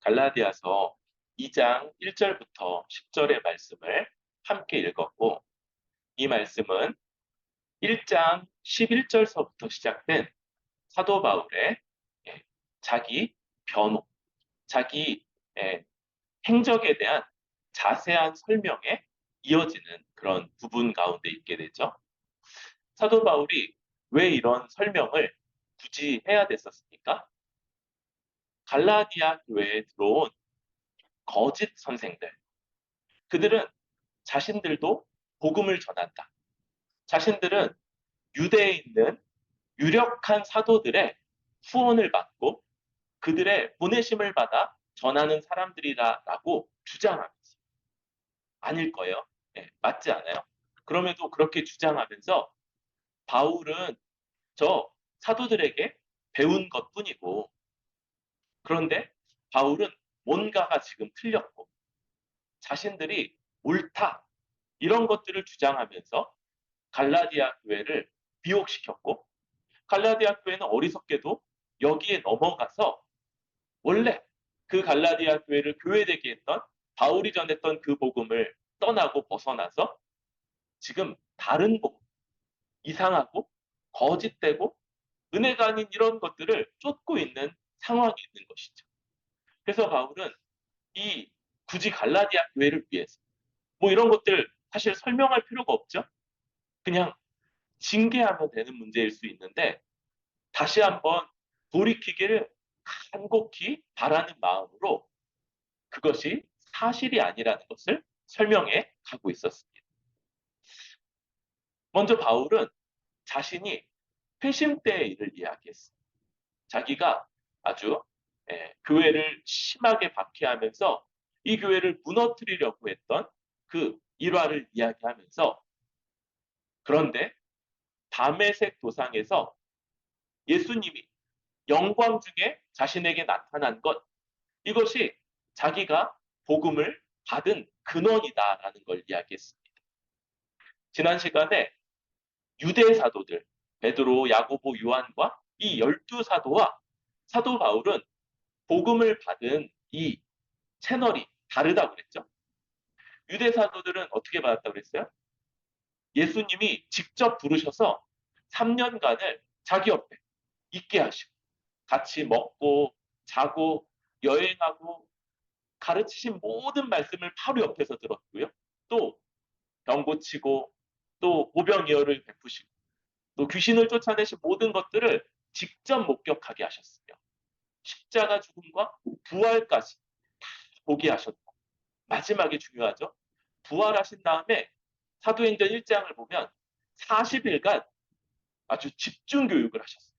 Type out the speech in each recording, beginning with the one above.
갈라디아서 2장 1절부터 10절의 말씀을 함께 읽었고, 이 말씀은 1장 11절서부터 시작된 사도 바울의 예, 자기 변호, 자기 행적에 대한 자세한 설명에 이어지는 그런 부분 가운데 있게 되죠. 사도 바울이 왜 이런 설명을 굳이 해야 됐었습니까? 갈라디아 교회에 들어온 거짓 선생들, 그들은 자신들도 복음을 전한다. 자신들은 유대에 있는 유력한 사도들의 후원을 받고 그들의 보내심을 받아 전하는 사람들이라고 주장하면서 아닐 거예요. 맞지 않아요? 그럼에도 그렇게 주장하면서 바울은 저 사도들에게 배운 것뿐이고, 그런데 바울은 뭔가가 지금 틀렸고 자신들이 옳다, 이런 것들을 주장하면서 갈라디아 교회를 비옥시켰고, 갈라디아 교회는 어리석게도 여기에 넘어가서 원래 그 갈라디아 교회를 교회되게 했던 바울이 전했던 그 복음을 떠나고 벗어나서 지금 다른 복음, 이상하고 거짓되고 은혜가 아닌 이런 것들을 쫓고 있는 상황이 있는 것이죠. 그래서 바울은 이 굳이 갈라디아 교회를 위해서 뭐 이런 것들 사실 설명할 필요가 없죠. 그냥 징계하면 되는 문제일 수 있는데 다시 한번 돌이키기를 간곡히 바라는 마음으로 그것이 사실이 아니라는 것을 설명해 가고 있었습니다. 먼저 바울은 자신이 회심 때의 일을 이야기했습니다. 자기가 아주 교회를 심하게 박해하면서 이 교회를 무너뜨리려고 했던 그 일화를 이야기하면서, 그런데 담에색 도상에서 예수님이 영광 중에 자신에게 나타난 것, 이것이 자기가 복음을 받은 근원이다라는 걸 이야기했습니다. 지난 시간에 유대 사도들, 베드로, 야고보, 요한과 이 12사도와 사도 바울은 복음을 받은 이 채널이 다르다고 그랬죠. 유대 사도들은 어떻게 받았다고 그랬어요? 예수님이 직접 부르셔서 3년간을 자기 옆에 있게 하시고 같이 먹고 자고 여행하고 가르치신 모든 말씀을 바로 옆에서 들었고요. 또 병 고치고 또 보병이어를 베푸시고 또 귀신을 쫓아내신 모든 것들을 직접 목격하게 하셨으며 십자가 죽음과 부활까지 보게 하셨고, 마지막에 중요하죠. 부활하신 다음에 사도행전 1장을 보면 40일간 아주 집중 교육을 하셨어요.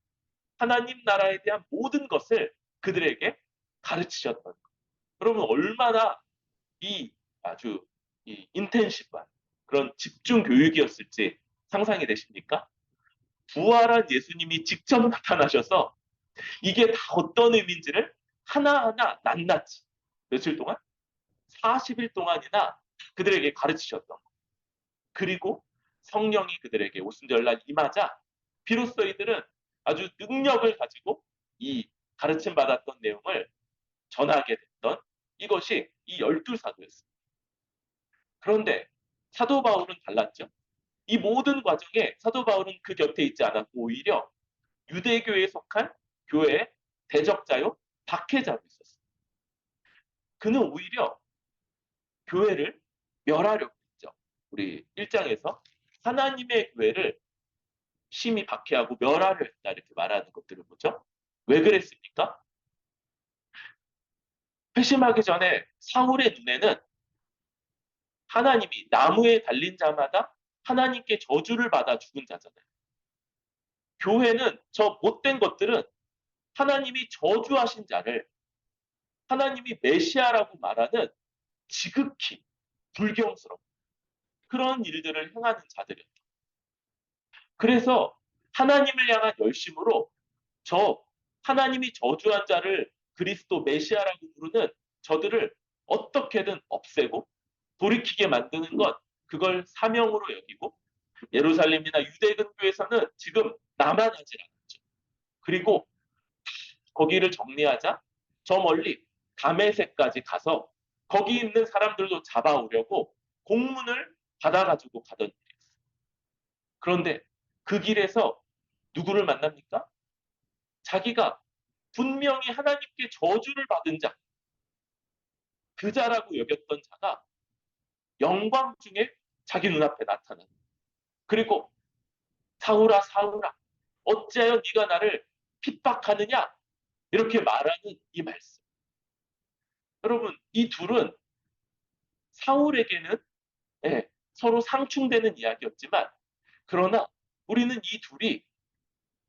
하나님 나라에 대한 모든 것을 그들에게 가르치셨던 것. 그러면 얼마나 이 아주 이 인텐시브한 그런 집중 교육이었을지 상상이 되십니까? 부활한 예수님이 직접 나타나셔서 이게 다 어떤 의미인지를 하나하나 낱낱이 며칠 동안 40일 동안이나 그들에게 가르치셨던 것. 그리고 성령이 그들에게 오순절날 임하자 비로소 이들은 아주 능력을 가지고 이 가르침 받았던 내용을 전하게 됐던, 이것이 이 12사도였습니다. 그런데 사도 바울은 달랐죠. 이 모든 과정에 사도 바울은 그 곁에 있지 않았고 오히려 유대교에 속한 교회의 대적자요, 박해자로 있었어요. 그는 오히려 교회를 멸하려고 했죠. 우리 1장에서 하나님의 교회를 심히 박해하고 멸하려 했다 이렇게 말하는 것들을 보죠. 왜 그랬습니까? 회심하기 전에 사울의 눈에는 하나님이 나무에 달린 자마다 하나님께 저주를 받아 죽은 자잖아요. 교회는 저 못된 것들은 하나님이 저주하신 자를 하나님이 메시아라고 말하는 지극히 불경스러운 그런 일들을 행하는 자들이었다. 그래서 하나님을 향한 열심으로 저 하나님이 저주한 자를 그리스도 메시아라고 부르는 저들을 어떻게든 없애고 돌이키게 만드는 것, 그걸 사명으로 여기고 예루살렘이나 유대 근교에서는 지금 남아나질 않았죠. 그리고 거기를 정리하자 저 멀리 다메섹까지 가서 거기 있는 사람들도 잡아오려고 공문을 받아가지고 가던 일이었어요. 그런데 그 길에서 누구를 만납니까? 자기가 분명히 하나님께 저주를 받은 자, 그 자라고 여겼던 자가 영광 중에 자기 눈앞에 나타나는. 그리고 사울아 사울아 어찌하여 네가 나를 핍박하느냐 이렇게 말하는 이 말씀. 여러분 이 둘은 사울에게는 서로 상충되는 이야기였지만 그러나 우리는 이 둘이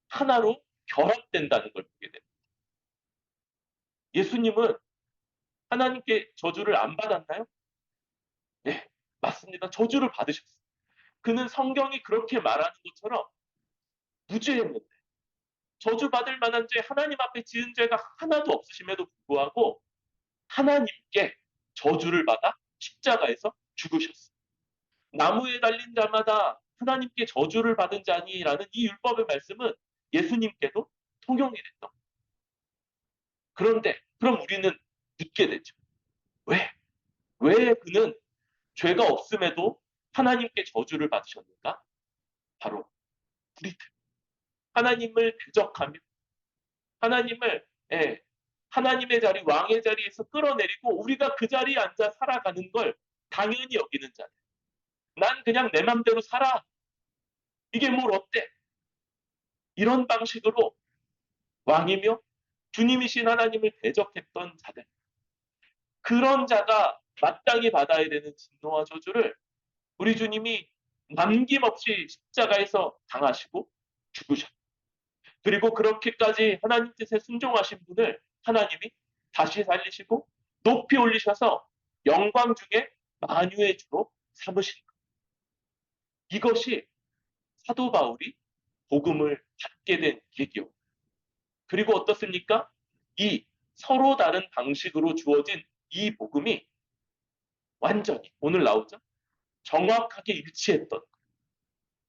하나로 결합된다는 걸 보게 됩니다. 예수님은 하나님께 저주를 안 받았나요? 네, 맞습니다. 저주를 받으셨어요. 그는 성경이 그렇게 말하는 것처럼 무죄였는데 저주받을 만한 죄 하나님 앞에 지은 죄가 하나도 없으심에도 불구하고 하나님께 저주를 받아 십자가에서 죽으셨어요. 나무에 달린 자마다 하나님께 저주를 받은 자니라는 이 율법의 말씀은 예수님께도 통용이 됐던 거예요. 그런데 그럼 우리는 묻게 되죠. 왜? 왜 그는 죄가 없음에도 하나님께 저주를 받으셨는가? 바로 우리 때문에. 하나님을 대적하며 하나님을 하나님의 자리, 왕의 자리에서 끌어내리고 우리가 그 자리에 앉아 살아가는 걸 당연히 여기는 자들. 난 그냥 내 맘대로 살아. 이게 뭘 어때? 이런 방식으로 왕이며 주님이신 하나님을 대적했던 자들. 그런 자가 마땅히 받아야 되는 진노와 저주를 우리 주님이 남김없이 십자가에서 당하시고 죽으셨고 그리고 그렇게까지 하나님 뜻에 순종하신 분을 하나님이 다시 살리시고 높이 올리셔서 영광 중에 만유의 주로 삼으신 것. 이것이 사도 바울이 복음을 받게 된 계기요. 그리고 어떻습니까? 이 서로 다른 방식으로 주어진 이 복음이 완전히 오늘 나오죠. 정확하게 일치했던.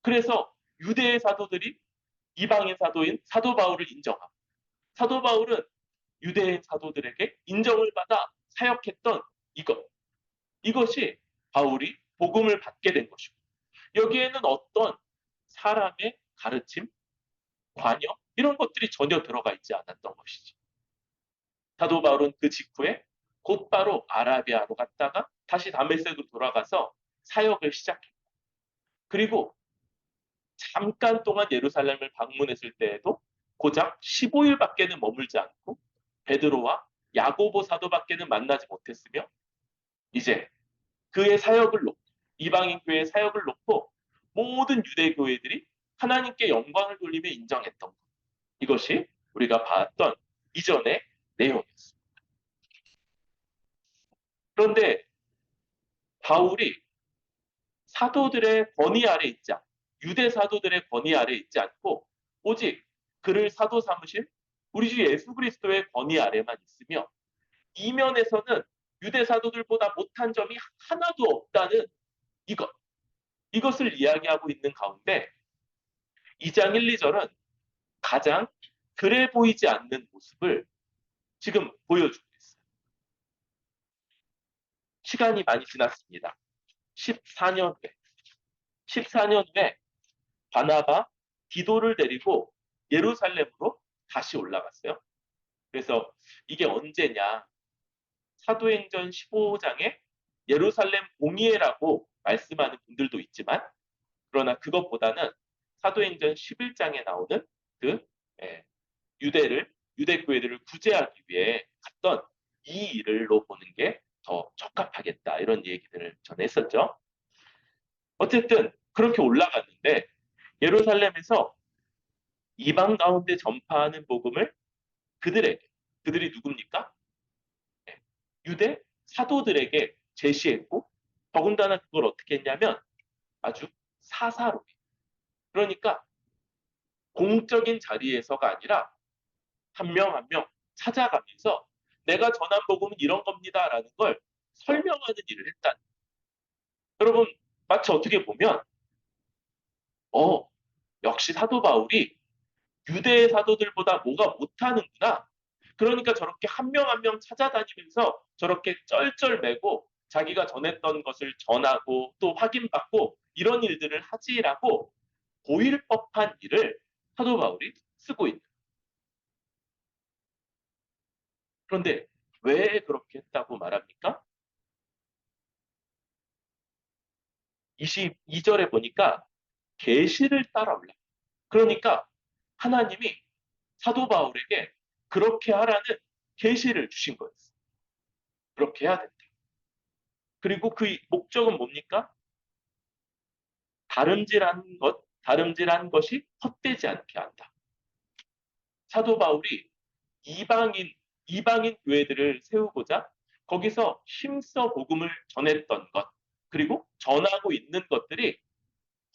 그래서 유대의 사도들이 이방인 사도인 사도 바울을 인정하고 사도 바울은 유대인 사도들에게 인정을 받아 사역했던 이것이 바울이 복음을 받게 된 것이고 여기에는 어떤 사람의 가르침, 관여 이런 것들이 전혀 들어가 있지 않았던 것이지. 사도 바울은 그 직후에 곧바로 아라비아로 갔다가 다시 다메섹으로 돌아가서 사역을 시작했고 그리고 잠깐 동안 예루살렘을 방문했을 때에도 고작 15일밖에는 머물지 않고 베드로와 야고보 사도밖에는 만나지 못했으며 이제 그의 사역을 놓고 이방인 교회의 사역을 놓고 모든 유대 교회들이 하나님께 영광을 돌리며 인정했던 것. 이것이 우리가 봤던 이전의 내용이었습니다. 그런데 바울이 사도들의 권위 아래 있지 않고 유대 사도들의 권위 아래 있지 않고 오직 그를 사도 삼으신 우리 주 예수 그리스도의 권위 아래만 있으며 이면에서는 유대 사도들보다 못한 점이 하나도 없다는 이것을 이야기하고 있는 가운데 2장 1, 2절은 가장 그래 보이지 않는 모습을 지금 보여주고 있어요. 시간이 많이 지났습니다. 14년 후에 바나바, 디도를 데리고 예루살렘으로 다시 올라갔어요. 그래서 이게 언제냐? 사도행전 15장에 예루살렘 공의회라고 말씀하는 분들도 있지만 그러나 그것보다는 사도행전 11장에 나오는 그 유대 교회들을 구제하기 위해 갔던 이 일을로 보는 게 더 적합하겠다 이런 얘기들을 전했었죠. 어쨌든 그렇게 올라갔는데 예루살렘에서 이방 가운데 전파하는 복음을 그들이 누굽니까? 유대 사도들에게 제시했고 더군다나 그걸 어떻게 했냐면 아주 사사롭게 그러니까 공적인 자리에서가 아니라 한 명 한 명 찾아가면서 내가 전한 복음은 이런 겁니다라는 걸 설명하는 일을 했다. 여러분 마치 어떻게 보면 역시 사도 바울이 유대 사도들보다 뭐가 못하는구나. 그러니까 저렇게 한 명 한 명 찾아다니면서 저렇게 쩔쩔매고 자기가 전했던 것을 전하고 또 확인받고 이런 일들을 하지라고 보일 법한 일을 사도 바울이 쓰고 있는. 그런데 왜 그렇게 했다고 말합니까? 22절에 보니까 계시를 따라올라. 그러니까 하나님이 사도 바울에게 그렇게 하라는 계시를 주신 거였어. 그렇게 해야 된다. 그리고 그 목적은 뭡니까? 다름질한 것이 헛되지 않게 한다. 사도 바울이 이방인, 이방인 교회들을 세우고자 거기서 힘써 복음을 전했던 것, 그리고 전하고 있는 것들이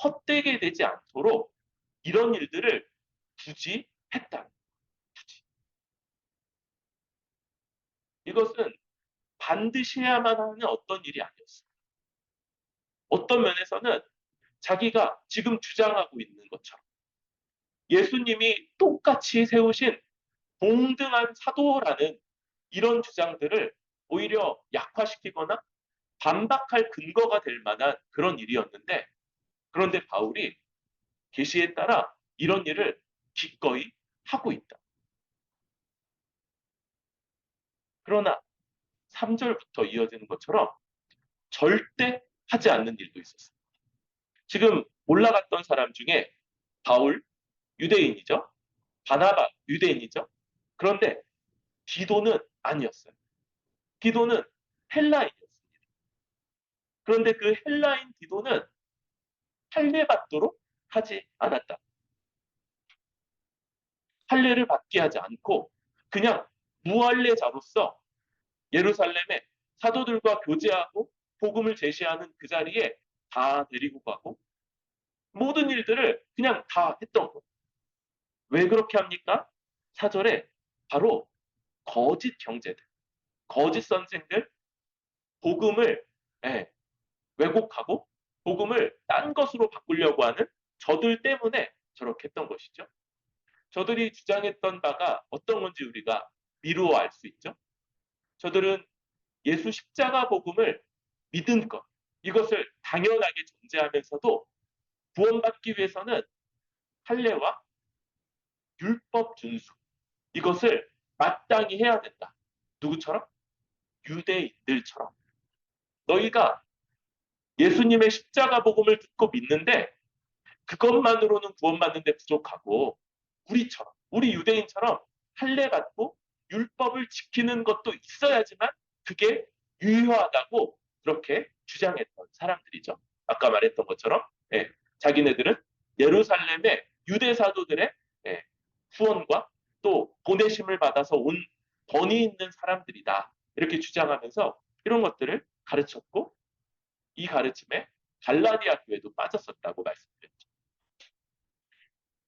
헛되게 되지 않도록 이런 일들을 굳이 했다. 굳이. 이것은 반드시 해야만 하는 어떤 일이 아니었어. 어떤 면에서는 자기가 지금 주장하고 있는 것처럼 예수님이 똑같이 세우신 동등한 사도라는 이런 주장들을 오히려 약화시키거나 반박할 근거가 될 만한 그런 일이었는데, 그런데 바울이 계시에 따라 이런 일을 기꺼이 하고 있다. 그러나 3절부터 이어지는 것처럼 절대 하지 않는 일도 있었어요. 지금 올라갔던 사람 중에 바울 유대인이죠. 바나바 유대인이죠. 그런데 디도는 아니었어요. 디도는 헬라인이었습니다. 그런데 그 헬라인 디도는 할례받도록 하지 않았다. 할례를 받게 하지 않고 그냥 무할례자로서 예루살렘에 사도들과 교제하고 복음을 제시하는 그 자리에 다 데리고 가고 모든 일들을 그냥 다 했던 거예요. 왜 그렇게 합니까? 4절에 바로 거짓 형제들, 거짓 선생들, 복음을 예, 왜곡하고 복음을 딴 것으로 바꾸려고 하는 저들 때문에 저렇게 했던 것이죠. 저들이 주장했던 바가 어떤 건지 우리가 미루어 알 수 있죠. 저들은 예수 십자가 복음을 믿은 것, 이것을 당연하게 존재하면서도 구원받기 위해서는 할례와 율법 준수, 이것을 마땅히 해야 된다. 누구처럼? 유대인들처럼. 너희가 예수님의 십자가 복음을 듣고 믿는데 그것만으로는 구원받는데 부족하고 우리 유대인처럼 할례 받고 율법을 지키는 것도 있어야지만 그게 유효하다고 그렇게 주장했던 사람들이죠. 아까 말했던 것처럼 예, 자기네들은 예루살렘의 유대 사도들의 예, 후원과 또 보내심을 받아서 온 권위 있는 사람들이다. 이렇게 주장하면서 이런 것들을 가르쳤고 이 가르침에 갈라디아 교회도 빠졌었다고 말씀드렸죠.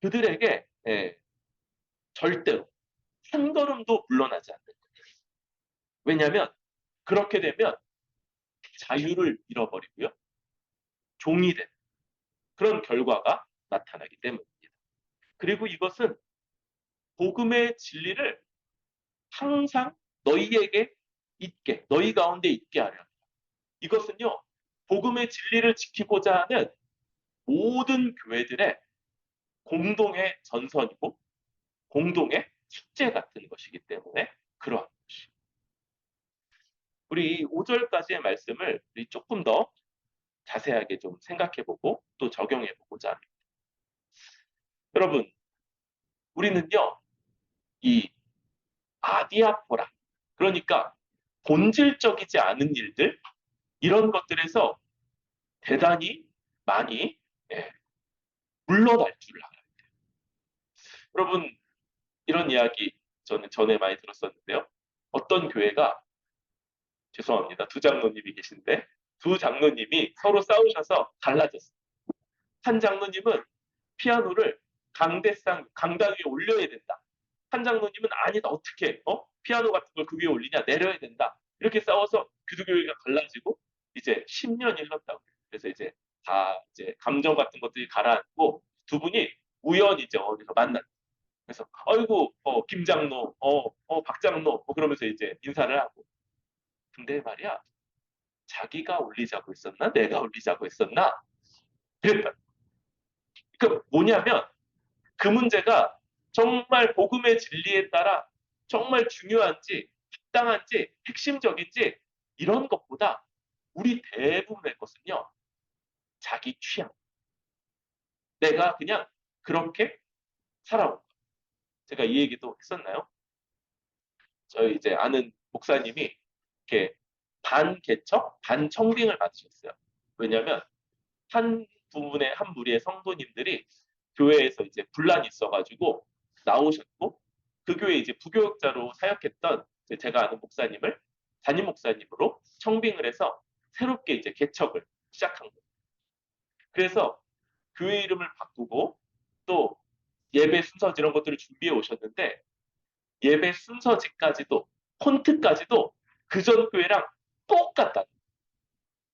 그들에게 예, 절대로 한 걸음도 물러나지 않는 거예요. 왜냐하면 그렇게 되면 자유를 잃어버리고요. 종이 되는 그런 결과가 나타나기 때문입니다. 그리고 이것은 복음의 진리를 항상 너희 가운데 있게 하려 합니다. 이것은요, 복음의 진리를 지키고자 하는 모든 교회들의 공동의 전선이고 공동의 숙제 같은 것이기 때문에 그러한 것이. 우리 5절까지의 말씀을 우리 조금 더 자세하게 좀 생각해보고 또 적용해보고자 합니다. 여러분, 우리는요, 이 아디아포라, 그러니까 본질적이지 않은 일들, 이런 것들에서 대단히 많이 예, 물러날 줄 알아요. 여러분, 이런 이야기 저는 전에 많이 들었었는데요. 어떤 교회가, 죄송합니다. 두 장로님이 계신데, 두 장로님이 서로 싸우셔서 갈라졌어요. 한 장로님은 피아노를 강당 위에 올려야 된다. 한 장로님은 아니다. 어떻게 피아노 같은 걸 그 위에 올리냐, 내려야 된다. 이렇게 싸워서 기독교회가 갈라지고 이제 10년이 흘렀다고. 그래서 이제 다 이제 감정 같은 것들이 가라앉고 두 분이 우연히 이제 어디서 만났. 그래서 아이고 김 장로, 박 박장로 뭐 그러면서 이제 인사를 하고. 근데 말이야, 자기가 올리자고 했었나? 내가 올리자고 했었나? 그랬다. 그러니까 뭐냐면 그 문제가 정말 복음의 진리에 따라 정말 중요한지 합당한지 핵심적인지 이런 것보다 우리 대부분의 것은요. 자기 취향. 내가 그냥 그렇게 살아온 거. 제가 이 얘기도 했었나요? 저희 이제 아는 목사님이 이렇게 반 개척, 반 청빙을 받으셨어요. 왜냐하면 한 부분의 한 무리의 성도님들이 교회에서 이제 분란이 있어가지고 나오셨고 그 교회 이제 부교육자로 사역했던 제가 아는 목사님을 담임 목사님으로 청빙을 해서 새롭게 이제 개척을 시작한 거예요. 그래서 교회 이름을 바꾸고 또 예배 순서지 이런 것들을 준비해 오셨는데 예배 순서지까지도 폰트까지도 그전 교회랑 똑같다.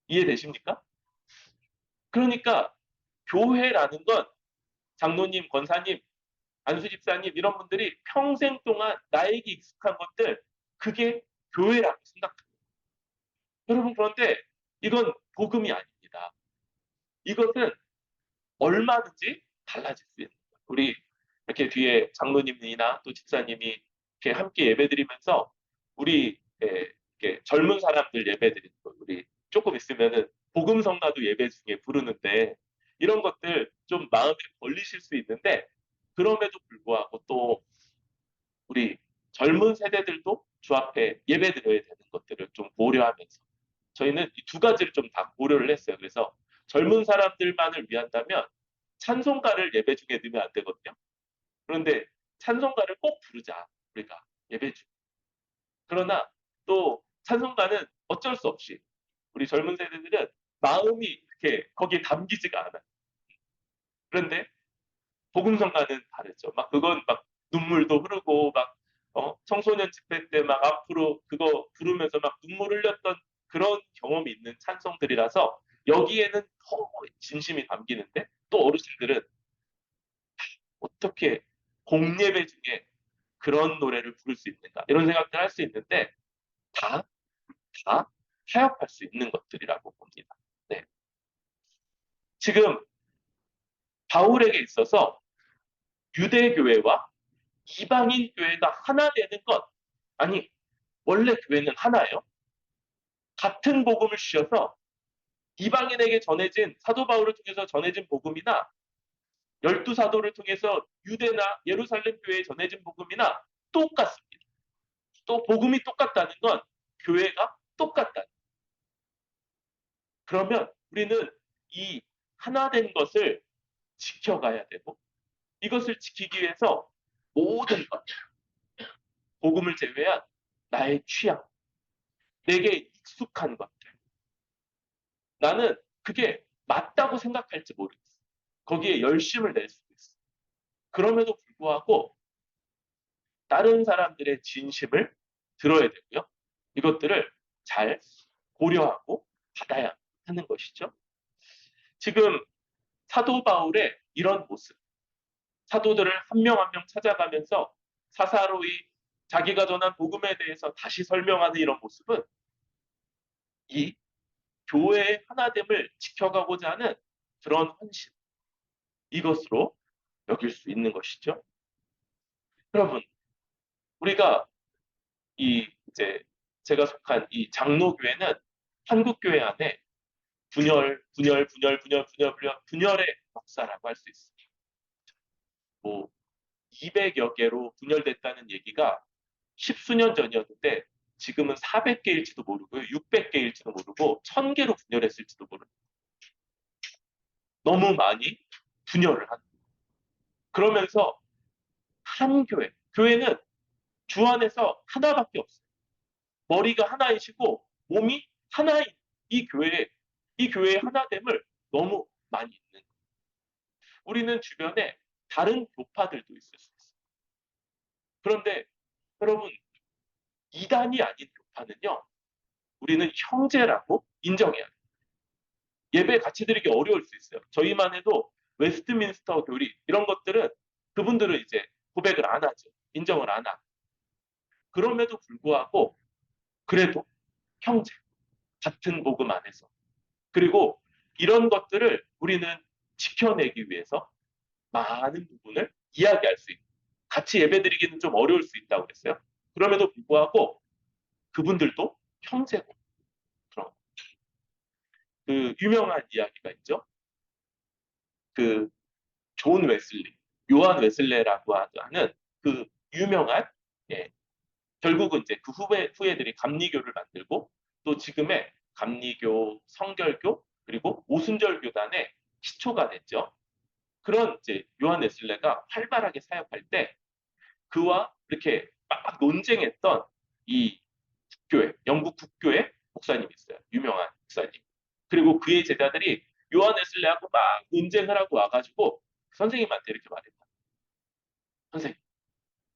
이해되십니까? 그러니까 교회라는 건 장로님, 권사님, 안수 집사님 이런 분들이 평생 동안 나에게 익숙한 것들 그게 교회라고 생각합니다. 여러분 그런데 이건 복음이 아닙니다. 이것은 얼마든지 달라질 수 있는 거예요. 우리 이렇게 뒤에 장로님이나 또 집사님이 이렇게 함께 예배드리면서 우리 이렇게 젊은 사람들 예배드리는 거 우리 조금 있으면은 복음 성가도 예배 중에 부르는데 이런 것들 좀 마음에 걸리실 수 있는데 그럼에도 불구하고 또 우리 젊은 세대들도 주 앞에 예배드려야 되는 것들을 좀 고려하면서 저희는 이 두 가지를 좀 다 고려를 했어요. 그래서 젊은 사람들만을 위한다면 찬송가를 예배 중에 넣으면 안 되거든요. 그런데 찬송가를 꼭 부르자 우리가 예배 중. 그러나 또 찬송가는 어쩔 수 없이 우리 젊은 세대들은 마음이 이렇게 거기에 담기지가 않아요. 그런데 복음성가는 다르죠. 막 그건 막 눈물도 흐르고 막 청소년 집회 때 막 앞으로 그거 부르면서 막 눈물 흘렸던 그런 경험이 있는 찬송들이라서 여기에는 더 진심이 담기는데 또 어르신들은 어떻게 공예배 중에 그런 노래를 부를 수 있는가 이런 생각들 할 수 있는데 다, 다 타협할 수 있는 것들이라고 봅니다. 네. 지금 바울에게 있어서 유대교회와 이방인 교회가 하나 되는 것 아니 원래 교회는 하나예요. 같은 복음을 주셔서 이방인에게 전해진 사도 바울을 통해서 전해진 복음이나 열두 사도를 통해서 유대나 예루살렘 교회에 전해진 복음이나 똑같습니다. 또 복음이 똑같다는 건 교회가 똑같다. 그러면 우리는 이 하나 된 것을 지켜가야 되고 이것을 지키기 위해서 모든 것, 복음을 제외한 나의 취향, 내게 익숙한 것들, 나는 그게 맞다고 생각할지 모르겠어. 거기에 열심을 낼 수도 있어. 그럼에도 불구하고 다른 사람들의 진심을 들어야 되고요. 이것들을 잘 고려하고 받아야 하는 것이죠. 지금 사도 바울의 이런 모습, 사도들을 한 명 한 명 찾아가면서 사사로이 자기가 전한 복음에 대해서 다시 설명하는 이런 모습은 이 교회의 하나됨을 지켜가고자 하는 그런 헌신, 이것으로 여길 수 있는 것이죠. 여러분, 우리가 이 이제 제가 속한 이 장로교회는 한국교회 안에 분열의 역사라고 할 수 있습니다. 뭐 200여 개로 분열됐다는 얘기가 십수년 전이었는데 지금은 400개일지도 모르고 600개일지도 모르고 1000개로 분열했을지도 모릅니다. 너무 많이 분열을 한. 그러면서 한 교회, 교회는 주 안에서 하나밖에 없어요. 머리가 하나이시고 몸이 하나인 이 교회의 하나됨을 너무 많이 있는 거예요. 우리는 주변에 다른 교파들도 있을 수 있어요. 그런데 여러분 이단이 아닌 교파는요. 우리는 형제라고 인정해야 돼요. 예배 같이 드리기 어려울 수 있어요. 저희만 해도 웨스트민스터 교리 이런 것들은 그분들은 이제 고백을 안 하죠. 인정을 안 하고. 그럼에도 불구하고 그래도 형제, 같은 복음 안에서. 그리고 이런 것들을 우리는 지켜내기 위해서 많은 부분을 이야기할 수 있고 같이 예배드리기는 좀 어려울 수 있다고 그랬어요. 그럼에도 불구하고 그분들도 형제고 그런 그 유명한 이야기가 있죠. 그 존 웨슬리, 요한 웨슬레라고 하는 그 유명한 예, 결국은 이제 그 후예들이 감리교를 만들고 또 지금의 감리교, 성결교 그리고 오순절 교단의 시초가 됐죠. 그런 이제 요한 웨슬레가 활발하게 사역할 때 그와 이렇게 막 논쟁했던 이 국교회, 영국 국교회 목사님이 있어요. 유명한 목사님. 그리고 그의 제자들이 요한 웨슬레하고 막 논쟁을 하고 와가지고 선생님한테 이렇게 말했다. 선생님,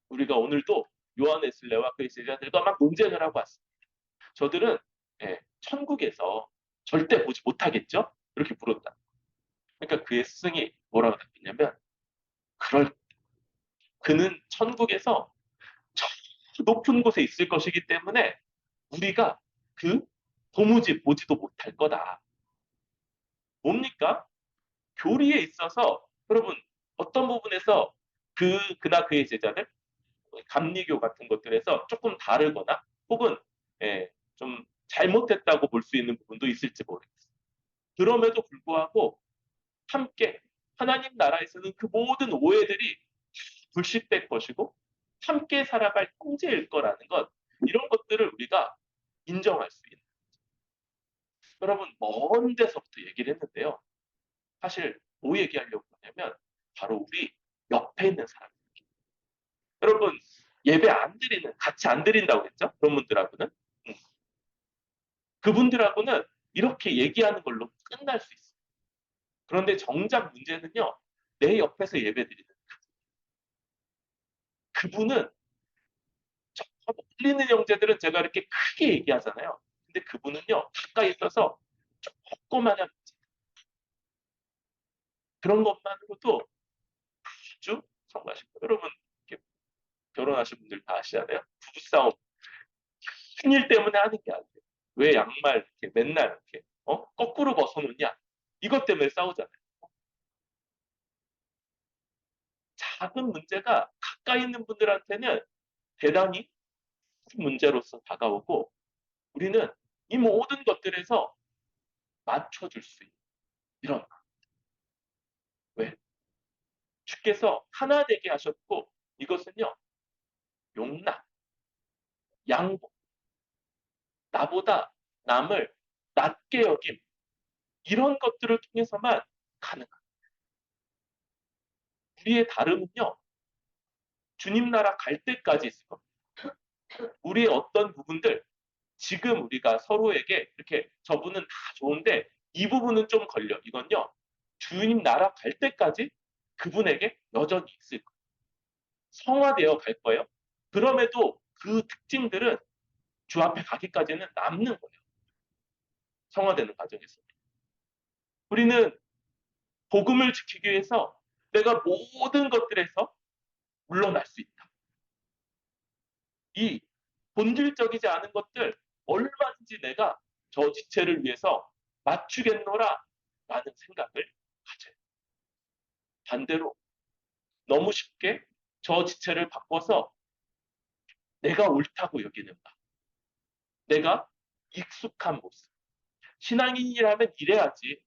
우리가 오늘도 요한 웨슬레와 그의 제자들과 막 논쟁을 하고 왔습니다. 저들은 천국에서 절대 보지 못하겠죠? 이렇게 물었다. 그러니까 그의 스승이 뭐라고 답했냐면 그럴 그는 천국에서 저 높은 곳에 있을 것이기 때문에 우리가 그 도무지 보지도 못할 거다. 뭡니까? 교리에 있어서 여러분 어떤 부분에서 그나 그의 제자들 감리교 같은 것들에서 조금 다르거나 혹은 좀 잘못했다고 볼 수 있는 부분도 있을지 모르겠어요. 그럼에도 불구하고 함께 하나님 나라에서는 그 모든 오해들이 불식될 것이고 함께 살아갈 형제일 거라는 것 이런 것들을 우리가 인정할 수 있는 여러분 먼 데서부터 얘기를 했는데요. 사실 뭐 얘기하려고 하냐면 바로 우리 옆에 있는 사람 여러분 예배 안 드리는 같이 안 드린다고 했죠? 그런 분들하고는 그분들하고는 이렇게 얘기하는 걸로 끝날 수 있어요. 그런데 정작 문제는요. 내 옆에서 예배 드리는 그분은 저 멀리 있는 형제들은 제가 이렇게 크게 얘기하잖아요. 근데 그분은요. 가까이 있어서 조그마한 그런 것만으로도 아주 성가신 거예요. 여러분 이렇게 결혼하신 분들 다 아시잖아요. 부부싸움 큰일 때문에 하는 게 아니에요. 왜 양말 이렇게 맨날 이렇게 거꾸로 벗어놓냐? 이것 때문에 싸우잖아요. 작은 문제가 가까이 있는 분들한테는 대단히 큰 문제로서 다가오고 우리는 이 모든 것들에서 맞춰줄 수 있는 이런 왜 주께서 하나 되게 하셨고 이것은요 용납, 양보, 나보다 남을 낮게 여김 이런 것들을 통해서만 가능합니다. 우리의 다름은요 주님 나라 갈 때까지 있을 겁니다. 우리의 어떤 부분들 지금 우리가 서로에게 이렇게 저분은 다 좋은데 이 부분은 좀 걸려. 이건요. 주님 나라 갈 때까지 그분에게 여전히 있을 거예요. 성화되어 갈 거예요. 그럼에도 그 특징들은 주 앞에 가기까지는 남는 거예요. 성화되는 과정에서. 우리는 복음을 지키기 위해서 내가 모든 것들에서 물러날 수 있다. 이 본질적이지 않은 것들 얼마든지 내가 저 지체를 위해서 맞추겠노라 라는 생각을 가져요. 반대로 너무 쉽게 저 지체를 바꿔서 내가 옳다고 여기는 바, 내가 익숙한 모습. 신앙인이라면 이래야지.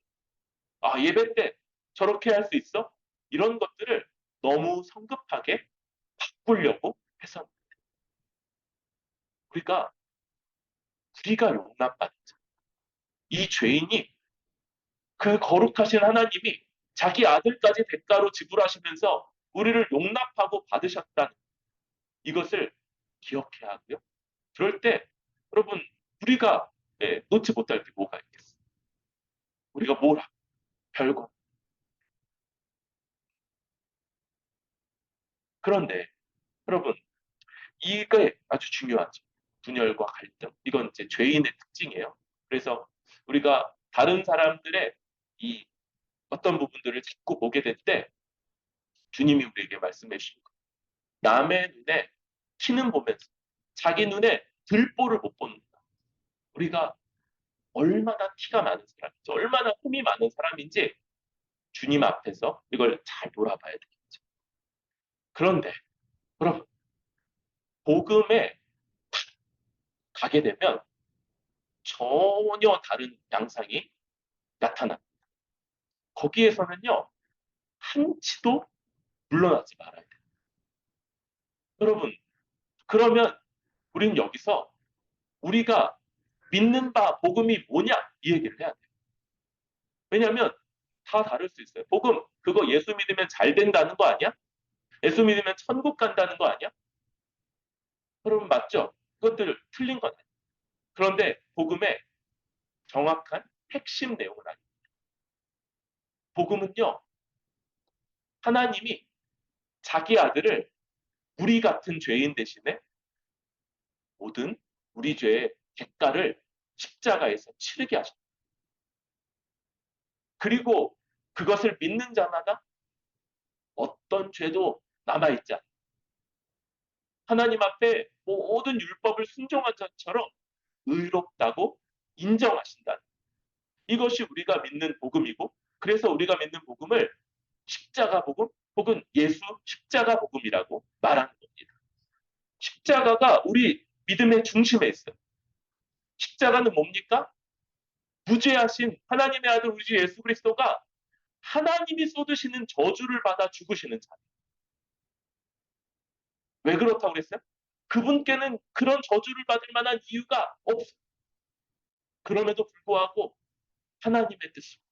아, 예배 때 저렇게 할 수 있어? 이런 것들을 너무 성급하게 바꾸려고 해서 우리가 용납받는 자. 이 죄인이 그 거룩하신 하나님이 자기 아들까지 대가로 지불하시면서 우리를 용납하고 받으셨다는 이것을 기억해야 하고요. 그럴 때 여러분 우리가 놓지 못할 게 뭐가 있겠어요? 우리가 뭘 하고 별거. 그런데 여러분 이게 아주 중요하죠. 분열과 갈등. 이건 이제 죄인의 특징이에요. 그래서 우리가 다른 사람들의 이 어떤 부분들을 자꾸 보게 될 때 주님이 우리에게 말씀해 주신 거. 남의 눈에 티는 보면서 자기 눈에 들보를 못 보는 거야. 우리가 얼마나 티가 많은 사람인지, 얼마나 흠이 많은 사람인지 주님 앞에서 이걸 잘 돌아봐야 되겠죠. 그런데 여러분, 복음에 가게 되면 전혀 다른 양상이 나타납니다. 거기에서는요, 한치도 물러나지 말아야 돼요. 여러분, 그러면 우리는 여기서 우리가 믿는 바 복음이 뭐냐 이 얘기를 해야 돼요. 왜냐하면 다 다를 수 있어요. 복음 그거 예수 믿으면 잘 된다는 거 아니야? 예수 믿으면 천국 간다는 거 아니야? 여러분 맞죠? 그것들 틀린 거네. 그런데 복음의 정확한 핵심 내용은 아니에요. 복음은요, 하나님이 자기 아들을 우리 같은 죄인 대신에 모든 우리 죄의 대가를 십자가에서 치르게 하셨다. 그리고 그것을 믿는 자마다 어떤 죄도 남아있지 않다. 하나님 앞에 모든 율법을 순종한 자처럼 의롭다고 인정하신다. 이것이 우리가 믿는 복음이고, 그래서 우리가 믿는 복음을 십자가 복음 혹은 예수 십자가 복음이라고 말하는 겁니다. 십자가가 우리 믿음의 중심에 있어요. 십자가는 뭡니까? 무죄하신 하나님의 아들 우리 주 예수 그리스도가 하나님이 쏟으시는 저주를 받아 죽으시는 자. 왜 그렇다고 그랬어요? 그분께는 그런 저주를 받을 만한 이유가 없어요. 그럼에도 불구하고 하나님의 뜻으로,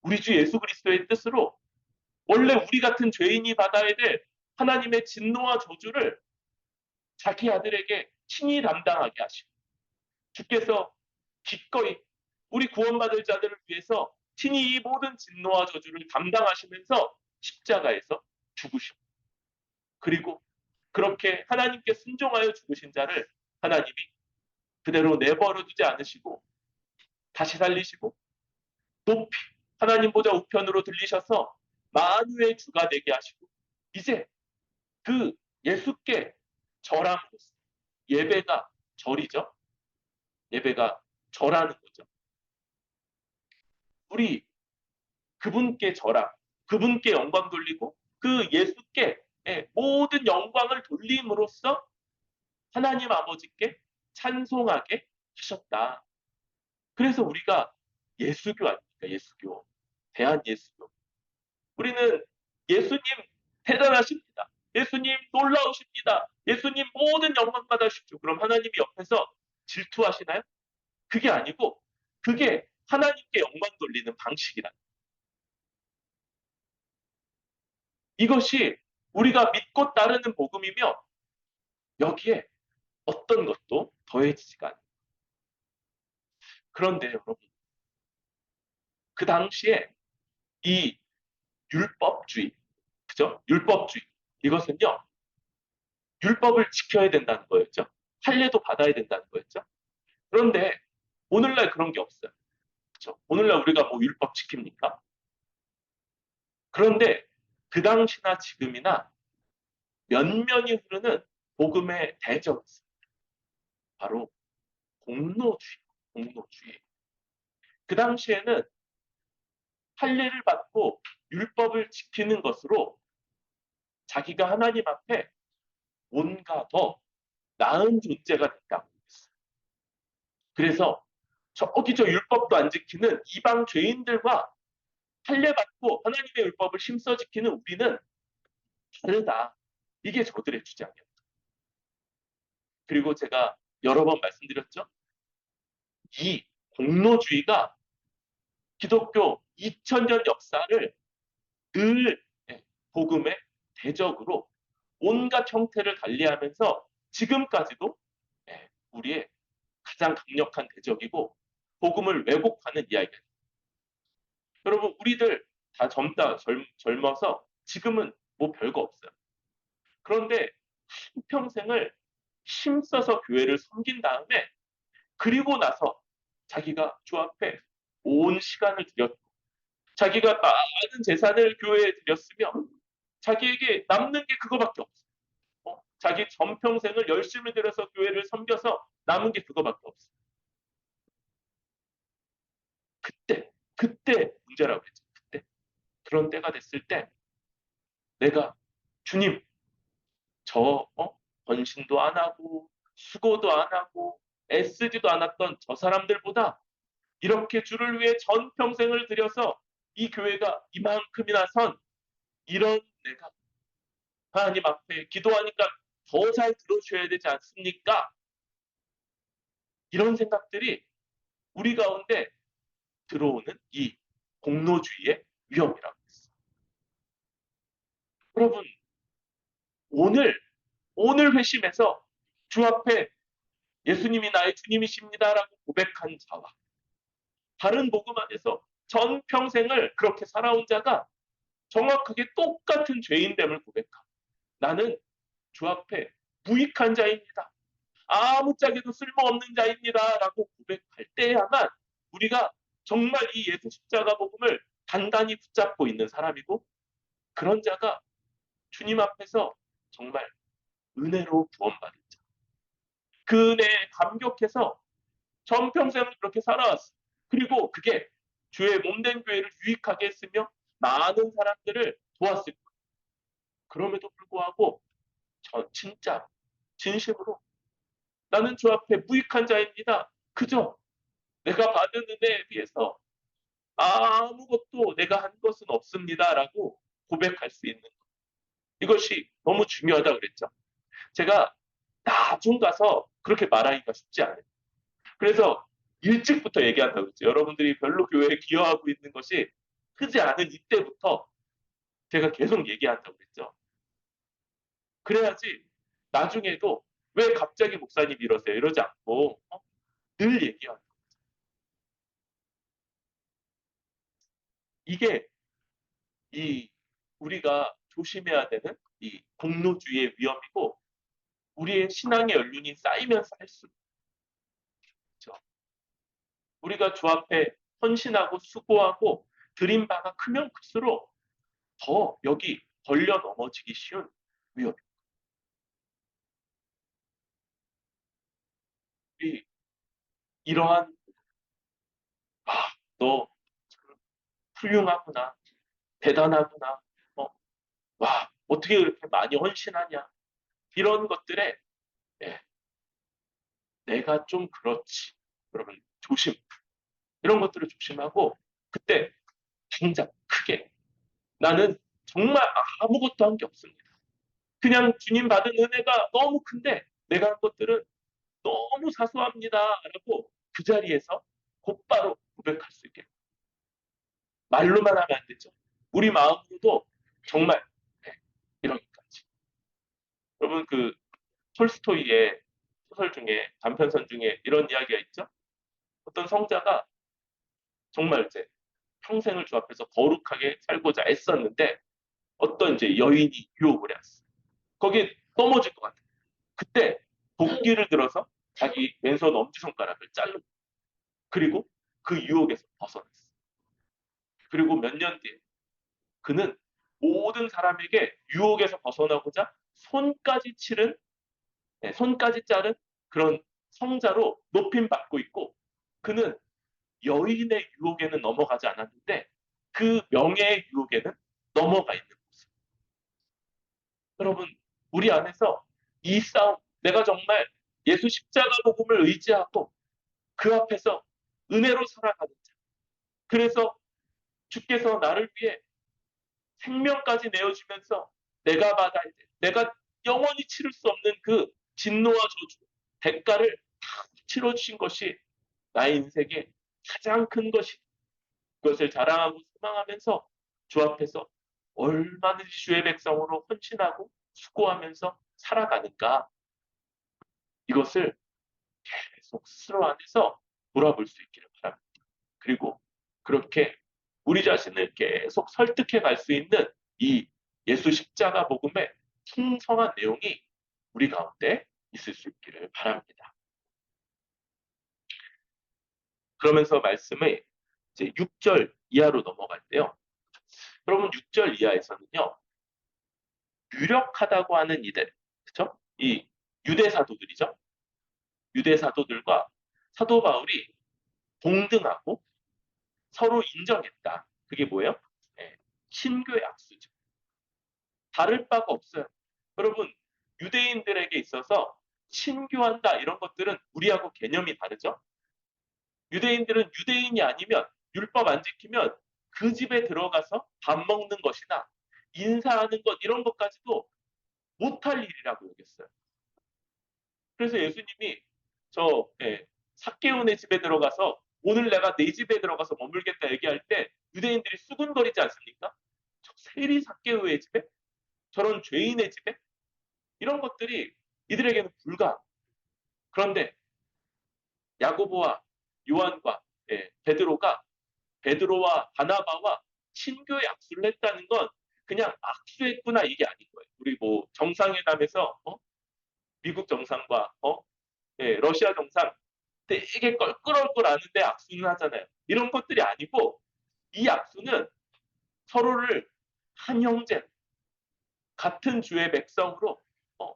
우리 주 예수 그리스도의 뜻으로 원래 우리 같은 죄인이 받아야 될 하나님의 진노와 저주를 자기 아들에게 친히 담당하게 하시고, 주께서 기꺼이 우리 구원받을 자들을 위해서 친히 이 모든 진노와 저주를 담당하시면서 십자가에서 죽으시고, 그리고 그렇게 하나님께 순종하여 죽으신 자를 하나님이 그대로 내버려 두지 않으시고 다시 살리시고 높이 하나님 보좌 우편으로 들리셔서 만유의 주가 되게 하시고, 이제 그 예수께 절함으로써, 예배가 절이죠. 예배가 절하는 거죠. 우리 그분께 절함, 그분께 영광 돌리고 그 예수께 모든 영광을 돌림으로써 하나님 아버지께 찬송하게 하셨다. 그래서 우리가 예수교 아닙니까? 예수교. 대한예수교. 우리는 예수님 대단하십니다. 예수님 놀라우십니다. 예수님 모든 영광 받으십시오. 그럼 하나님이 옆에서 질투하시나요? 그게 아니고 그게 하나님께 영광 돌리는 방식이다. 이것이 우리가 믿고 따르는 복음이며 여기에 어떤 것도 더해지지가 않아요. 그런데 여러분, 그 당시에 이 율법주의, 그죠? 율법주의. 이것은요, 율법을 지켜야 된다는 거였죠. 할례도 받아야 된다는 거였죠. 그런데 오늘날 그런 게 없어요. 그죠? 오늘날 우리가 뭐 율법 지킵니까? 그런데 그 당시나 지금이나 면면이 흐르는 복음의 대적이 있어요. 바로 공로주의, 공로주의. 그 당시에는 할례를 받고 율법을 지키는 것으로 자기가 하나님 앞에 뭔가 더 나은 존재가 됐다고 했어요. 그래서 저기 저 율법도 안 지키는 이방 죄인들과 할례 받고 하나님의 율법을 힘써 지키는 우리는 다르다. 이게 저들의 주장이에요. 그리고 제가 여러 번 말씀드렸죠. 이 공로주의가 기독교 2000년 역사를 늘 복음의 대적으로 온갖 형태를 달리하면서 지금까지도 우리의 가장 강력한 대적이고 복음을 왜곡하는 이야기입니다. 여러분, 우리들 다 젊어서 지금은 뭐 별거 없어요. 그런데 한평생을 힘써서 교회를 섬긴 다음에 그리고 나서 자기가 주 앞에 온 시간을 들였고 자기가 많은 재산을 교회에 드렸으며 자기에게 남는 게 그거밖에 없어요. 자기 전평생을 열심히 들여서 교회를 섬겨서 남은 게 그거밖에 없어. 그때 문제라고 했죠. 그때. 그런 때가 됐을 때 내가 주님, 저 헌신도 안 하고 수고도 안 하고 애쓰지도 않았던 저 사람들보다 이렇게 주를 위해 전평생을 들여서 이 교회가 이만큼이나 선 이런 내가 하나님 앞에 기도하니까 더 잘 들어주셔야 되지 않습니까? 이런 생각들이 우리 가운데 들어오는 이 공로주의의 위험이라고 했어요. 여러분, 오늘 회심에서 주 앞에 예수님이 나의 주님이십니다라고 고백한 자와 다른 복음 안에서 전 평생을 그렇게 살아온 자가 정확하게 똑같은 죄인됨을 고백하고 나는 주 앞에 무익한 자입니다. 아무짝에도 쓸모없는 자입니다라고 고백할 때야만 우리가 정말 이 예수 십자가 복음을 단단히 붙잡고 있는 사람이고 그런 자가 주님 앞에서 정말 은혜로 구원받은 자. 그 은혜에 감격해서 전평생을 그렇게 살아왔어. 그리고 그게 주의 몸된 교회를 유익하게 했으며 많은 사람들을 도왔을 거예요. 그럼에도 불구하고 저 진짜 진심으로 나는 주 앞에 무익한 자입니다. 그저 내가 받은 은혜에 비해서 아무것도 내가 한 것은 없습니다라고 고백할 수 있는 것. 이것이 너무 중요하다고 그랬죠. 제가 나중 가서 그렇게 말하기가 쉽지 않아요. 그래서 일찍부터 얘기한다고 그랬죠. 여러분들이 별로 교회에 기여하고 있는 것이 크지 않은 이때부터 제가 계속 얘기한다고 그랬죠. 그래야지 나중에도 왜 갑자기 목사님 이러세요? 이러지 않고 늘 얘기하는 이게 이 우리가 조심해야 되는 이 공로주의의 위험이고 우리의 신앙의 연륜이 쌓이면 쌓일수록 그렇죠? 우리가 주 앞에 헌신하고 수고하고 드린 바가 크면 클수록 더 여기 걸려 넘어지기 쉬운 위험입니다. 우리 이러한 아, 너 훌륭하구나, 대단하구나, 와 어떻게 그렇게 많이 헌신하냐 이런 것들에 예, 내가 좀 그렇지. 여러분 조심. 이런 것들을 조심하고 그때 당장 크게 나는 정말 아무것도 한 게 없습니다. 그냥 주님 받은 은혜가 너무 큰데 내가 한 것들은 너무 사소합니다라고 그 자리에서 곧바로 고백할 수 있게 말로만 하면 안 되죠. 우리 마음으로도 정말 네, 이러기까지. 여러분 그 톨스토이의 소설 중에 단편선 중에 이런 이야기가 있죠. 어떤 성자가 정말 이제 평생을 주 앞에서 거룩하게 살고자 애썼는데 어떤 이제 여인이 유혹을 해왔어. 거기에 넘어질 것 같아. 그때 도끼를 들어서 자기 왼손 엄지손가락을 자르고 그리고 그 유혹에서 벗어났어. 그리고 몇 년 뒤에 그는 모든 사람에게 유혹에서 벗어나고자 손까지 치른, 손까지 자른 그런 성자로 높임받고 있고 그는 여인의 유혹에는 넘어가지 않았는데 그 명예의 유혹에는 넘어가 있는 모습. 여러분, 우리 안에서 이 싸움, 내가 정말 예수 십자가 복음을 의지하고 그 앞에서 은혜로 살아가는 자. 그래서 주께서 나를 위해 생명까지 내어주면서 내가 받아야 돼. 내가 영원히 치를 수 없는 그 진노와 저주, 대가를 다 치러주신 것이 나의 인생의 가장 큰 것이 그것을 자랑하고 소망하면서 주 앞에서 얼마나 주의 백성으로 헌신하고 수고하면서 살아가는가 이것을 계속 스스로 안에서 돌아볼 수 있기를 바랍니다. 그리고 그렇게 우리 자신을 계속 설득해 갈 수 있는 이 예수 십자가 복음의 풍성한 내용이 우리 가운데 있을 수 있기를 바랍니다. 그러면서 말씀을 이제 6절 이하로 넘어갈 때요. 여러분 6절 이하에서는요. 유력하다고 하는 이들, 그렇죠? 이 유대 사도들이죠. 유대 사도들과 사도 바울이 동등하고 서로 인정했다. 그게 뭐예요? 예, 신교의 악수죠. 다를 바가 없어요. 여러분, 유대인들에게 있어서 신교한다 이런 것들은 우리하고 개념이 다르죠. 유대인들은 유대인이 아니면 율법 안 지키면 그 집에 들어가서 밥 먹는 것이나 인사하는 것 이런 것까지도 못할 일이라고 여겼어요. 그래서 예수님이 삭개오네 집에 들어가서 오늘 내가 내 집에 들어가서 머물겠다 얘기할 때 유대인들이 수군거리지 않습니까? 저 세리 삭개오의 집에? 저런 죄인의 집에? 이런 것들이 이들에게는 불가. 그런데 야고보와 요한과 베드로와 바나바와 친교의 악수를 했다는 건 그냥 악수했구나 이게 아닌 거예요. 우리 뭐 정상회담에서 미국 정상과 러시아 정상 되게 껄끄러울 아는데 악수는 하잖아요. 이런 것들이 아니고 이 악수는 서로를 한 형제, 같은 주의 백성으로 어,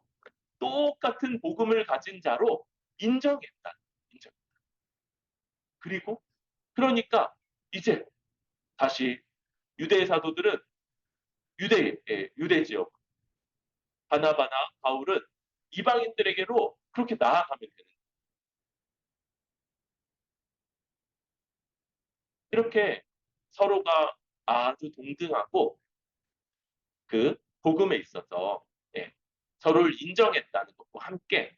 똑같은 복음을 가진 자로 인정했다. 인정. 그리고 그러니까 이제 다시 유대 사도들은 유대 지역 바나바나 바울은 이방인들에게로 그렇게 나아가면 되는 거예요. 이렇게 서로가 아주 동등하고 그 복음에 있어서 서로를 인정했다는 것과 함께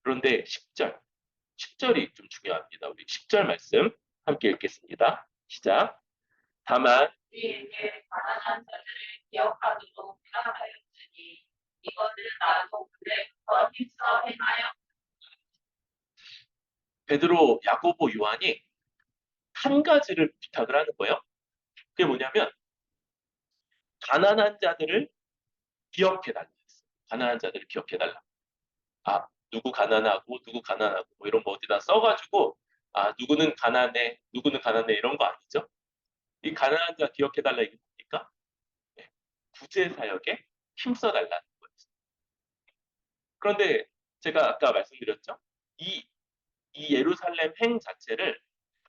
그런데 10절이 좀 중요합니다. 우리 10절 말씀 함께 읽겠습니다. 시작. 다만 우리에게 가난한 자들을 기억하도록 하였으니 이것을 나도 그래서 힘써 행하여. 베드로, 야고보, 요한이 한 가지를 부탁을 하는 거예요. 그게 뭐냐면 가난한 자들을 기억해달라. 가난한 자들을 기억해달라. 아, 누구 가난하고 뭐 이런 거 어디다 써가지고 누구는 가난해 이런 거 아니죠? 이 가난한 자 기억해달라 이게 뭡니까? 네, 구제 사역에 힘써달라는 거예요. 그런데 제가 아까 말씀드렸죠? 이, 이 예루살렘 행 자체를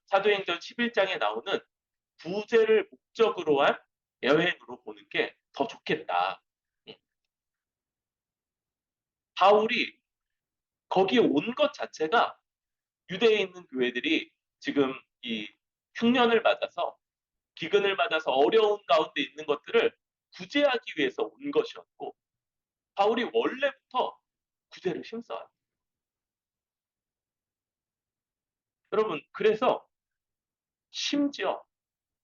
사도행전 11장에 나오는 구제를 목적으로 한 여행으로 보는 게 더 좋겠다. 바울이 거기에 온 것 자체가 유대에 있는 교회들이 지금 이 흉년을 맞아서 기근을 맞아서 어려운 가운데 있는 것들을 구제하기 위해서 온 것이었고 바울이 원래부터 구제를 힘써요. 여러분 그래서 심지어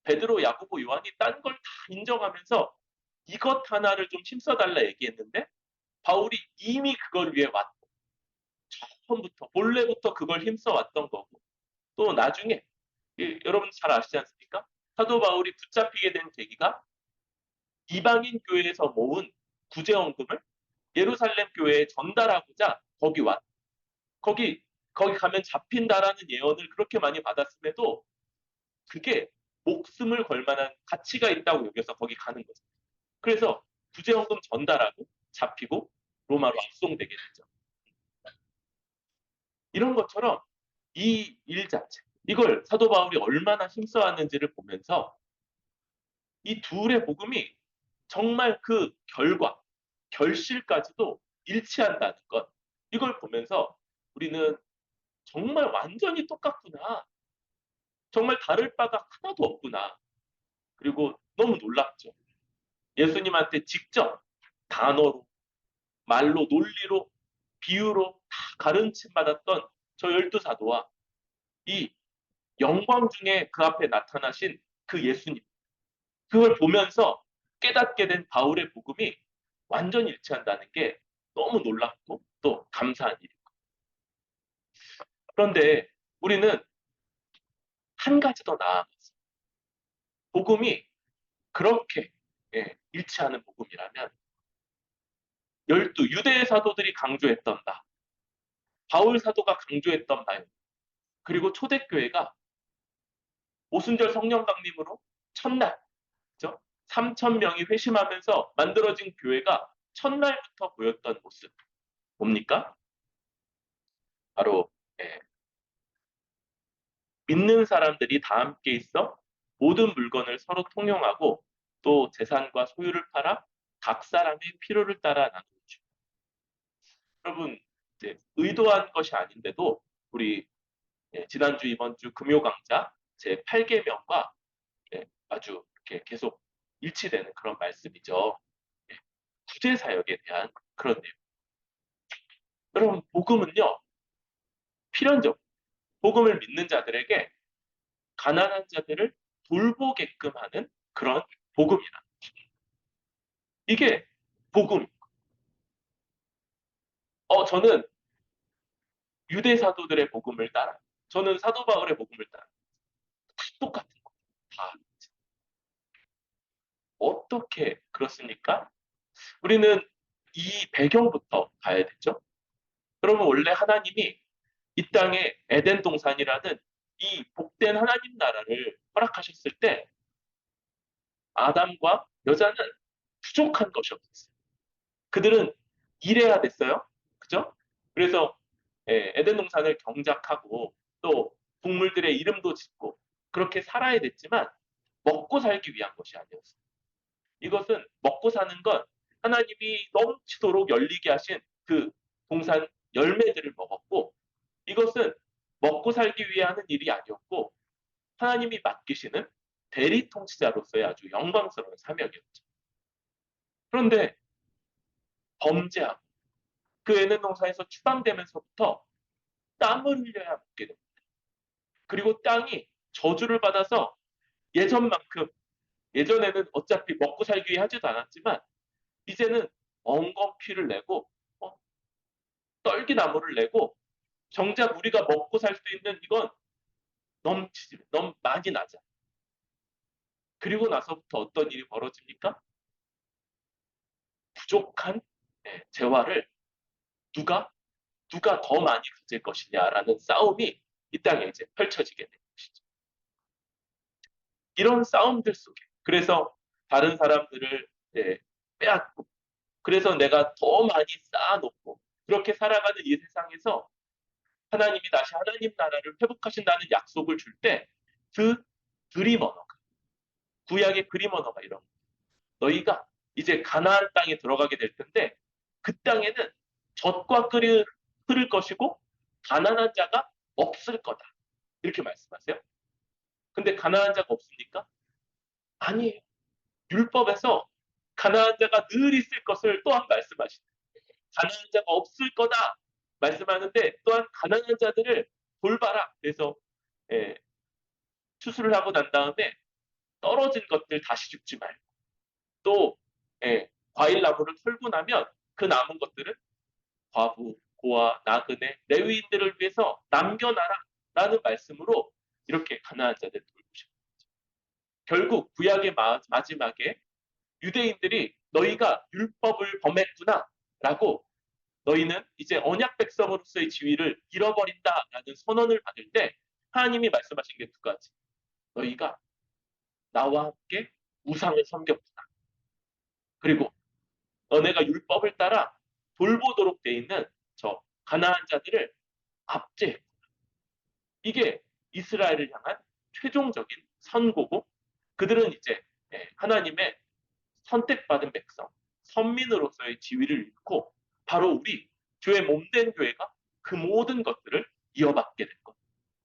베드로, 야고보, 요한이 딴 걸 다 인정하면서 이것 하나를 좀 힘써달라 얘기했는데 바울이 이미 그걸 위해 왔고 처음부터 본래부터 그걸 힘써왔던 거고 또 나중에 여러분 잘 아시지 않습니까? 사도 바울이 붙잡히게 된 계기가 이방인 교회에서 모은 구제원금을 예루살렘 교회에 전달하고자 거기 왔. 거기 거기 가면 잡힌다라는 예언을 그렇게 많이 받았음에도 그게 목숨을 걸 만한 가치가 있다고 여겨서 거기 가는 거죠. 그래서 구제원금 전달하고 잡히고 로마로 압송되게 되죠. 이런 것처럼 이 일 자체, 이걸 사도 바울이 얼마나 힘써왔는지를 보면서 이 둘의 복음이 정말 그 결과, 결실까지도 일치한다는 것. 이걸 보면서 우리는 정말 완전히 똑같구나. 정말 다를 바가 하나도 없구나. 그리고 너무 놀랍죠. 예수님한테 직접 단어로, 말로, 논리로, 비유로 다 가르침 받았던 저 12사도와 이 영광 중에 그 앞에 나타나신 그 예수님. 그걸 보면서 깨닫게 된 바울의 복음이 완전히 일치한다는 게 너무 놀랍고 또 감사한 일이고. 그런데 우리는 한 가지 더 나아가서 복음이 그렇게 일치하는 복음이라면 열두 유대 사도들이 강조했던 나, 바울 사도가 강조했던 나, 그리고 초대교회가 오순절 성령 강림으로 첫날, 그죠? 3천 명이 회심하면서 만들어진 교회가 첫날부터 보였던 모습. 뭡니까? 바로 예, 믿는 사람들이 다 함께 있어 모든 물건을 서로 통용하고 또 재산과 소유를 팔아 각 사람의 필요를 따라 나누죠. 여러분, 이제 의도한 것이 아닌데도 우리 지난주 이번 주 금요 강좌 제 8계명과 아주 이렇게 계속 일치되는 그런 말씀이죠. 예, 구제 사역에 대한 그런 내용. 여러분, 복음은요, 필연적 복음을 믿는 자들에게 가난한 자들을 돌보게끔 하는 그런 복음이다. 이게 복음. 저는 유대 사도들의 복음을 따라. 저는 사도 바울의 복음을 따라. 똑같은 거. 다. 어떻게 그렇습니까? 우리는 이 배경부터 봐야 되죠. 그러면 원래 하나님이 이 땅에 에덴 동산이라는 이 복된 하나님 나라를 허락하셨을 때 아담과 여자는 부족한 것이 없었어요. 그들은 일해야 됐어요. 그죠? 그래서 에덴 동산을 경작하고 또 동물들의 이름도 짓고 그렇게 살아야 됐지만 먹고 살기 위한 것이 아니었어요. 이것은 먹고 사는 건 하나님이 넘치도록 열리게 하신 그 동산 열매들을 먹었고 이것은 먹고 살기 위해 하는 일이 아니었고 하나님이 맡기시는 대리 통치자로서의 아주 영광스러운 사명이었죠. 그런데 범죄하고 그 에덴 동산에서 추방되면서부터 땀을 흘려야 먹게 됩니다. 그리고 땅이 저주를 받아서 예전만큼 예전에는 어차피 먹고 살기 위해 하지도 않았지만 이제는 엉겅 피를 내고 어, 떨기나무를 내고 정작 우리가 먹고 살 수 있는 이건 넘치지 너무 많이 나자. 그리고 나서부터 어떤 일이 벌어집니까? 부족한 재화를 누가 더 많이 가질 것이냐라는 싸움이 이 땅에 이제 펼쳐지게 된 것이죠. 이런 싸움들 속에 그래서 다른 사람들을 빼앗고 그래서 내가 더 많이 쌓아놓고 그렇게 살아가는 이 세상에서 하나님이 다시 하나님 나라를 회복하신다는 약속을 줄 때 그 그림 언어가 구약의 그림 언어가 이런 거예요. 너희가 이제 가나안 땅에 들어가게 될 텐데 그 땅에는 젖과 꿀이 흐를 것이고 가난한 자가 없을 거다. 이렇게 말씀하세요. 근데 가난한 자가 없습니까? 아니에요. 율법에서 가난한 자가 늘 있을 것을 또한 말씀하시죠. 가난한 자가 없을 거다 말씀하는데 또한 가난한 자들을 돌봐라. 그래서 예, 추수를 하고 난 다음에 떨어진 것들 다시 죽지 말고 또 과일 나무를 털고 나면 그 남은 것들은 과부, 고아, 나그네, 레위인들을 위해서 남겨놔라라는 말씀으로 이렇게 가난한 자들을 돌보십니다. 결국 구약의 마지막에 유대인들이 너희가 율법을 범했구나라고 너희는 이제 언약 백성으로서의 지위를 잃어버린다라는 선언을 받을 때 하나님이 말씀하신 게 두 가지. 너희가 나와 함께 우상을 섬겼구나. 그리고 너네가 율법을 따라 돌보도록 돼 있는 저 가나안 자들을 압제했구나. 이게 이스라엘을 향한 최종적인 선고고 그들은 이제 하나님의 선택받은 백성, 선민으로서의 지위를 잃고 바로 우리 교회 몸된 교회가 그 모든 것들을 이어받게 된 것.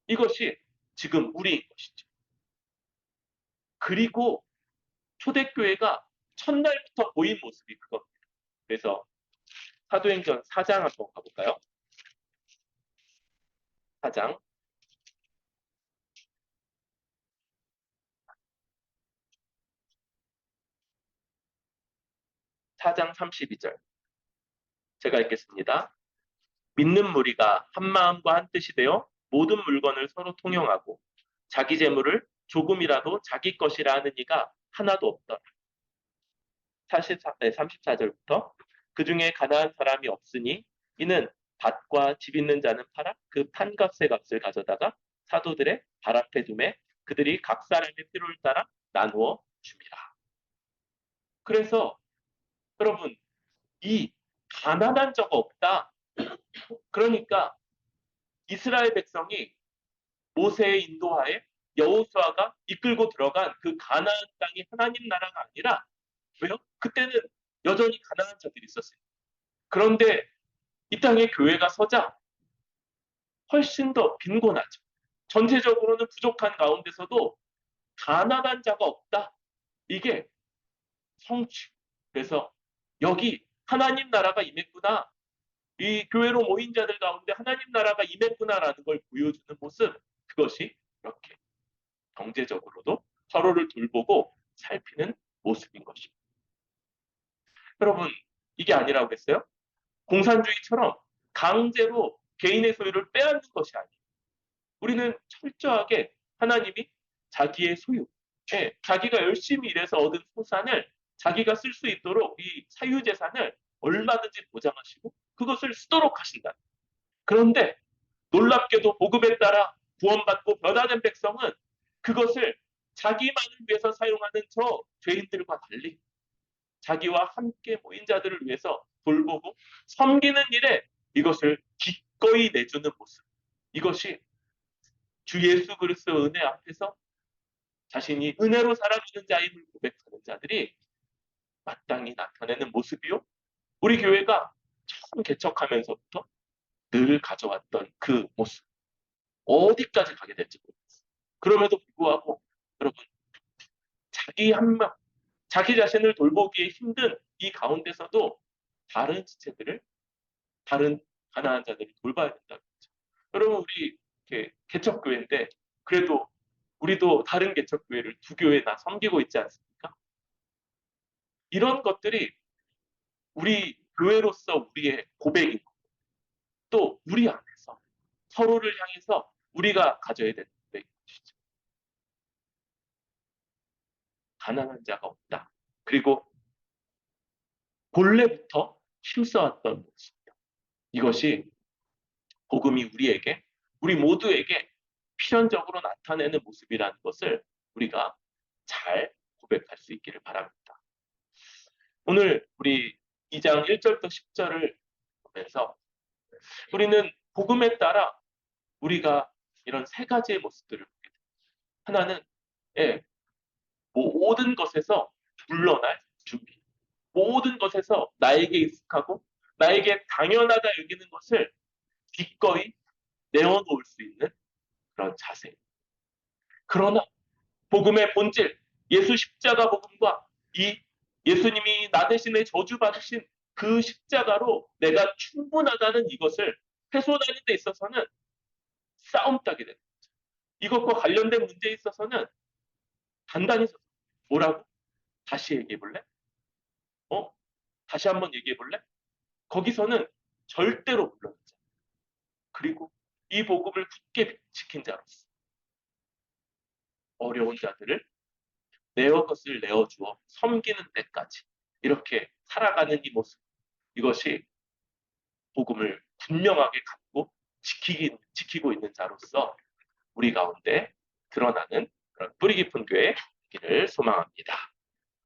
이것이 지금 우리인 것이죠. 그리고 초대교회가 첫날부터 보인 모습이 그겁니다. 그래서 사도행전 4장 한번 가볼까요? 4장 4장 32절 제가 읽겠습니다. 믿는 무리가 한 마음과 한 뜻이 되어 모든 물건을 서로 통용하고 자기 재물을 조금이라도 자기 것이라 하는 이가 하나도 없더라. 34절부터 그 중에 가난한 사람이 없으니 이는 밭과 집 있는 자는 팔아 그 판값의 값을 가져다가 사도들의 발 앞에 두매 그들이 각 사람의 필요를 따라 나누어 줍니다. 그래서 여러분 이 가난한 자가 없다 그러니까 이스라엘 백성이 모세의 인도하에 여호수아가 이끌고 들어간 그 가나안 땅이 하나님 나라가 아니라 왜요? 그때는 여전히 가난한 자들이 있었어요. 그런데 이 땅에 교회가 서자 훨씬 더 빈곤하죠. 전체적으로는 부족한 가운데서도 가난한 자가 없다. 이게 성취. 그래서 여기 하나님 나라가 임했구나. 이 교회로 모인 자들 가운데 하나님 나라가 임했구나라는 걸 보여주는 모습. 그것이 이렇게 경제적으로도 서로를 돌보고 살피는 모습인 것입니다. 여러분, 이게 아니라고 했어요? 공산주의처럼 강제로 개인의 소유를 빼앗는 것이 아니에요. 우리는 철저하게 하나님이 자기의 소유, 자기가 열심히 일해서 얻은 소산을 자기가 쓸 수 있도록 이 사유재산을 얼마든지 보장하시고 그것을 쓰도록 하신다. 그런데 놀랍게도 복음에 따라 구원받고 변화된 백성은 그것을 자기만을 위해서 사용하는 저 죄인들과 달리 자기와 함께 모인 자들을 위해서 돌보고 섬기는 일에 이것을 기꺼이 내주는 모습. 이것이 주 예수 그리스도의 은혜 앞에서 자신이 은혜로 살아가는 자임을 고백하는 자들이 마땅히 나타내는 모습이요. 우리 교회가 처음 개척하면서부터 늘 가져왔던 그 모습. 어디까지 가게 될지 모르겠어요. 그럼에도 불구하고 여러분 자기 한 명, 자기 자신을 돌보기에 힘든 이 가운데서도 다른 지체들을, 다른 가난한 자들을 돌봐야 된다는 거죠. 여러분 우리 이렇게 개척교회인데 그래도 우리도 다른 개척교회를 두 교회나 섬기고 있지 않습니까? 이런 것들이 우리 교회로서 우리의 고백이고 또 우리 안에서 서로를 향해서 우리가 가져야 되는 고백인 것이죠. 가난한 자가 없다. 그리고 본래부터 힘써왔던 모습. 이것이 복음이 우리에게, 우리 모두에게 필연적으로 나타내는 모습이라는 것을 우리가 잘 고백할 수 있기를 바랍니다. 오늘 우리 2장 1절부터 10절을 보면서 우리는 복음에 따라 우리가 이런 세 가지의 모습들을 보게 됩니다. 하나는 모든 것에서 물러날 준비. 모든 것에서 나에게 익숙하고 나에게 당연하다 여기는 것을 기꺼이 내어놓을 수 있는 그런 자세. 그러나 복음의 본질, 예수 십자가 복음과 이 예수님이 나 대신에 저주받으신 그 십자가로 내가 충분하다는 이것을 훼손하는 데 있어서는 싸움 따게 됩니다. 이것과 관련된 문제에 있어서는 단단히 서서 뭐라고? 다시 얘기해 볼래? 다시 한번 얘기해 볼래? 거기서는 절대로 물러나지 않아요. 그리고 이 복음을 굳게 지킨 자로서 어려운 자들을 내어 것을 내어주어 섬기는 데까지 이렇게 살아가는 이 모습, 이것이 복음을 분명하게 갖고 지키고 있는 자로서 우리 가운데 드러나는 그런 뿌리 깊은 교회이기를 소망합니다.